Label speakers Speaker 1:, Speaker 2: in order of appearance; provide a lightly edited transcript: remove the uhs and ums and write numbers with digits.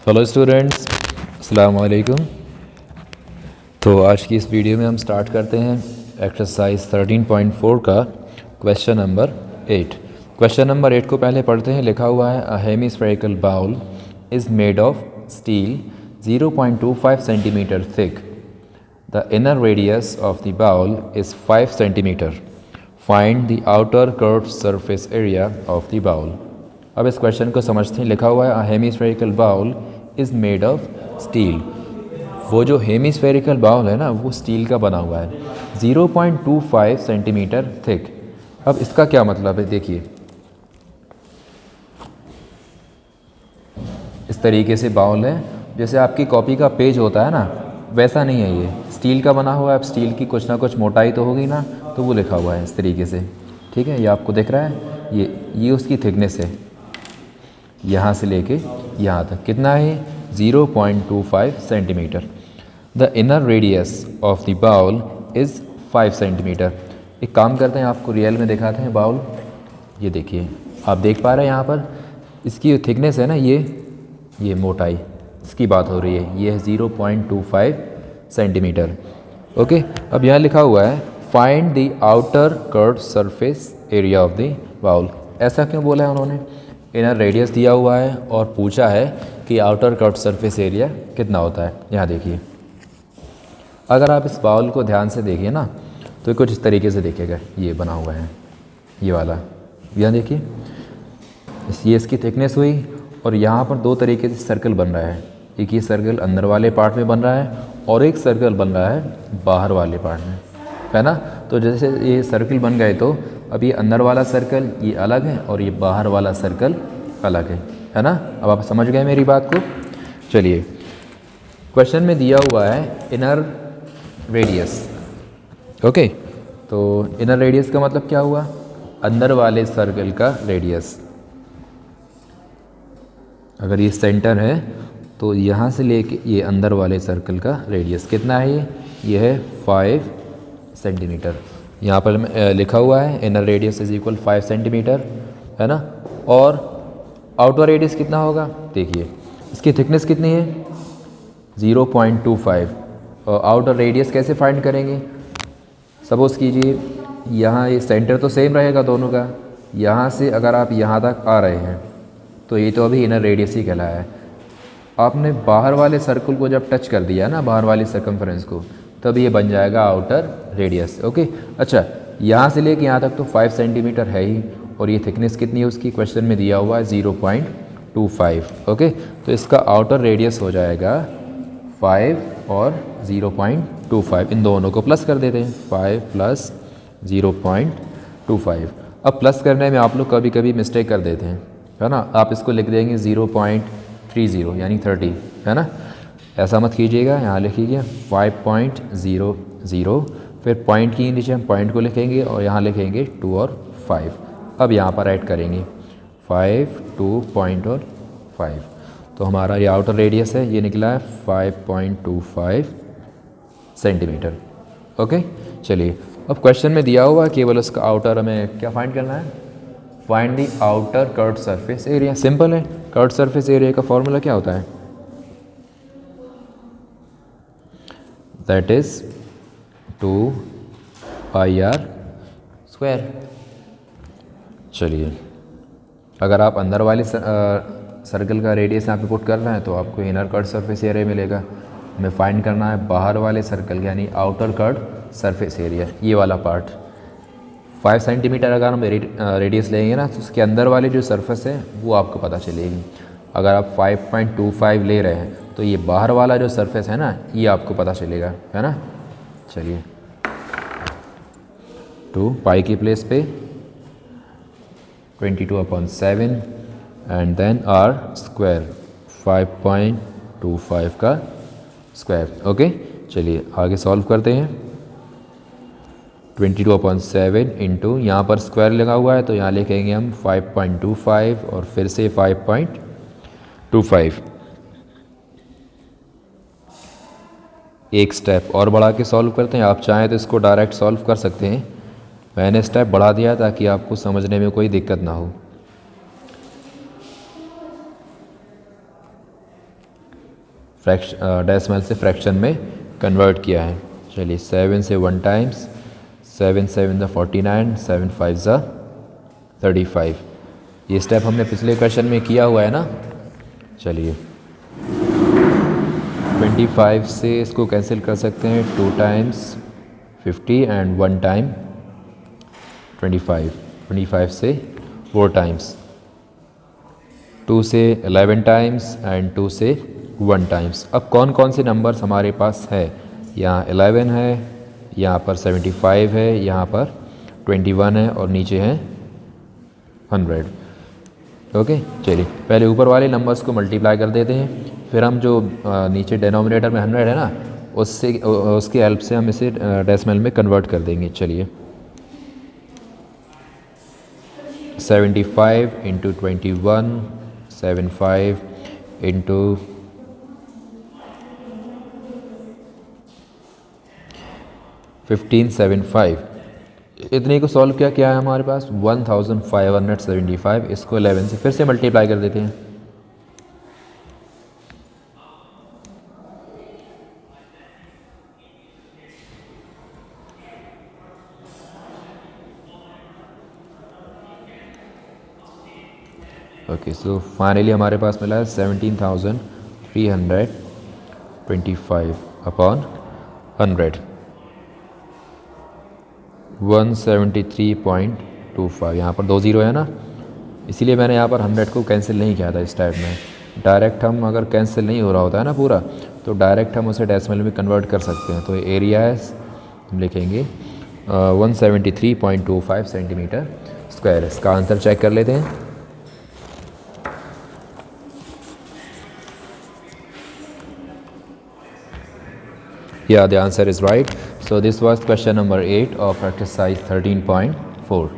Speaker 1: Hello students, अस्सलाम वालेकुम। तो आज की इस वीडियो में हम स्टार्ट करते हैं एक्सरसाइज 13.4 का क्वेश्चन नंबर 8। क्वेश्चन नंबर 8 को पहले पढ़ते हैं। लिखा हुआ है, a hemispherical bowl is made of steel 0.25 centimeter thick. The inner radius of the bowl is 5 centimeter. Find the outer curved surface area of the bowl. अब इस क्वेश्चन को समझते हैं। लिखा हुआ है, a hemispherical bowl is made of steel. वो जो हेमिस्फेरिकल बाउल है ना, वो स्टील का बना हुआ है, 0.25 सेंटीमीटर थिक। अब इसका क्या मतलब है, देखिए इस तरीके से बाउल है, जैसे आपकी कॉपी का पेज होता है ना, वैसा नहीं है, ये स्टील का बना हुआ है। अब स्टील की कुछ ना कुछ मोटाई तो होगी ना, तो वो लिखा हुआ है इस तरीके से। ठीक है, ये आपको दिख रहा है, ये उसकी थिकनेस है, यहाँ से लेके यहाँ तक कितना है, 0.25 centimetre. The inner radius of the bowl is 5 centimetre. एक काम करते हैं, आपको रियल में दिखाते हैं बाउल। ये देखिए, आप देख पा रहे हैं यहाँ पर इसकी थिकनेस है ना, ये मोटाई, इसकी बात हो रही है, ये है 0.25 सेंटीमीटर। ओके, अब यहाँ लिखा हुआ है, find the outer curved surface area of the bowl. ऐसा क्यों बोला है उन्होंने? इनर रेडियस दिया हुआ है और पूछा है कि आउटर कर्व्ड सरफेस एरिया कितना होता है। यहाँ देखिए, अगर आप इस बाउल को ध्यान से देखिए ना, तो कुछ इस तरीके से दिखेगा, ये बना हुआ है, ये वाला। यहाँ देखिए, ये इसकी थिकनेस हुई, और यहाँ पर दो तरीके से सर्कल बन रहा है। एक ये सर्कल अंदर वाले पार्ट में बन रहा है, और एक सर्कल बन रहा है बाहर वाले पार्ट में, है ना। तो जैसे ये सर्कल बन गए, तो अब ये अंदर वाला सर्कल ये अलग है, और ये बाहर वाला सर्कल अलग है ना। अब आप समझ गए मेरी बात को। चलिए, क्वेश्चन में दिया हुआ है इनर रेडियस। ओके, तो इनर रेडियस का मतलब क्या हुआ? अंदर वाले सर्कल का रेडियस। अगर ये सेंटर है, तो यहाँ से लेके ये अंदर वाले सर्कल का रेडियस कितना है, ये है 5 सेंटीमीटर। यहाँ पर लिखा हुआ है inner radius is equal 5 centimetre, है ना। और आउटर रेडियस कितना होगा? देखिए, इसकी थिकनेस कितनी है, 0.25। और आउटर रेडियस कैसे फाइंड करेंगे? सपोज़ कीजिए यहाँ ये सेंटर तो सेम रहेगा दोनों का, यहाँ से अगर आप यहाँ तक आ रहे हैं, तो ये तो अभी इनर रेडियस ही कहलाया है। आपने बाहर वाले सर्कल को जब टच कर दिया ना, बाहर वाली सर्कमफ्रेंस को, तब ये बन जाएगा आउटर रेडियस। ओके, अच्छा, यहाँ से लेके यहाँ तक तो 5 सेंटीमीटर है ही, और ये थिकनेस कितनी है उसकी, क्वेश्चन में दिया हुआ है 0.25। ओके, तो इसका आउटर रेडियस हो जाएगा 5 और 0.25, इन दोनों को प्लस कर देते हैं, 5 प्लस 0.25। अब प्लस करने में आप लोग कभी कभी मिस्टेक कर देते हैं, है ना। आप इसको लिख देंगे 0.30 यानी 30, है ना। ऐसा मत कीजिएगा, यहाँ लिखिएगा 5.00, फिर पॉइंट की नीचे हम पॉइंट को लिखेंगे, और यहाँ लिखेंगे 2 और 5। अब यहाँ पर ऐड करेंगे 5, 2 पॉइंट और 5, तो हमारा ये आउटर रेडियस है, ये निकला है 5.25 सेंटीमीटर। ओके, चलिए, अब क्वेश्चन में दिया हुआ है केवल उसका आउटर हमें क्या फाइंड करना है, find the outer curved surface area. Simple है, कर्व्ड सरफेस एरिया का फॉर्मूला क्या होता है, दैट इज 2πr स्क्वायर। चलिए, अगर आप अंदर वाले सर्कल का रेडियस यहाँ पे पुट कर रहे हैं, तो आपको इनर कर्व्ड सरफेस एरिया मिलेगा। हमें फाइंड करना है बाहर वाले सर्कल यानी आउटर कर्व्ड सरफेस एरिया, ये वाला पार्ट। 5 सेंटीमीटर अगर हम रेडियस लेंगे ना, तो उसके अंदर वाली जो सरफेस है वो आपको पता चलेगी। अगर आप 5.25 ले रहे हैं, तो ये बाहर वाला जो सरफेस है ना, ये आपको पता चलेगा, है ना। चलिए, 2 पाई की प्लेस पे 22/7 एंड देन आर स्क्वायर, 5.25 का स्क्वायर। ओके, चलिए आगे सॉल्व करते हैं। 22/7 इंटू, यहाँ पर स्क्वायर लगा हुआ है, तो यहाँ लिखेंगे हम 5.25 और फिर से 5.25। एक स्टेप और बढ़ा के सॉल्व करते हैं। आप चाहें तो इसको डायरेक्ट सॉल्व कर सकते हैं, मैंने स्टेप बढ़ा दिया ताकि आपको समझने में कोई दिक्कत ना हो। डेसिमल से फ्रैक्शन में कन्वर्ट किया है। चलिए 7 से 1 टाइम्स, 7 7 द 49, 7 5 ज़ा 35। ये स्टेप हमने पिछले क्वेश्चन में किया हुआ है ना। चलिए 25 से इसको कैंसिल कर सकते हैं, 2 टाइम्स 50 एंड 1 टाइम 25। 25 से 4 टाइम्स, 2 से 11 टाइम्स एंड 2 से 1 टाइम्स। अब कौन कौन से नंबर्स हमारे पास है, यहाँ 11 है, यहाँ पर 75 है, यहाँ पर 21 है और नीचे है 100। ओके, चलिए पहले ऊपर वाले नंबर्स को मल्टीप्लाई कर देते हैं, फिर हम जो नीचे डिनोमिनेटर में 100 है ना, उसके हेल्प से हम इसे डेसिमल में कन्वर्ट कर देंगे। चलिए 75 इंटू 21, 75 इंटू 1575, इतने को सॉल्व क्या है हमारे पास 1575। इसको 11 से फिर से मल्टीप्लाई कर देते हैं। ओके, सो फाइनली हमारे पास मिला है 17,325 अपॉन 100, 173.25। यहाँ पर 2 ज़ीरो है ना, इसीलिए मैंने यहाँ पर 100 को कैंसिल नहीं किया था इस टाइप में। डायरेक्ट हम अगर कैंसिल नहीं हो रहा होता है ना पूरा, तो डायरेक्ट हम उसे डेसिमल में कन्वर्ट कर सकते हैं। तो एरिया है, हम लिखेंगे 173.25 सेंटीमीटर स्क्वायर। इसका आंसर चेक कर लेते हैं। Yeah, the answer is right. So this was question number 8 of exercise 13.4.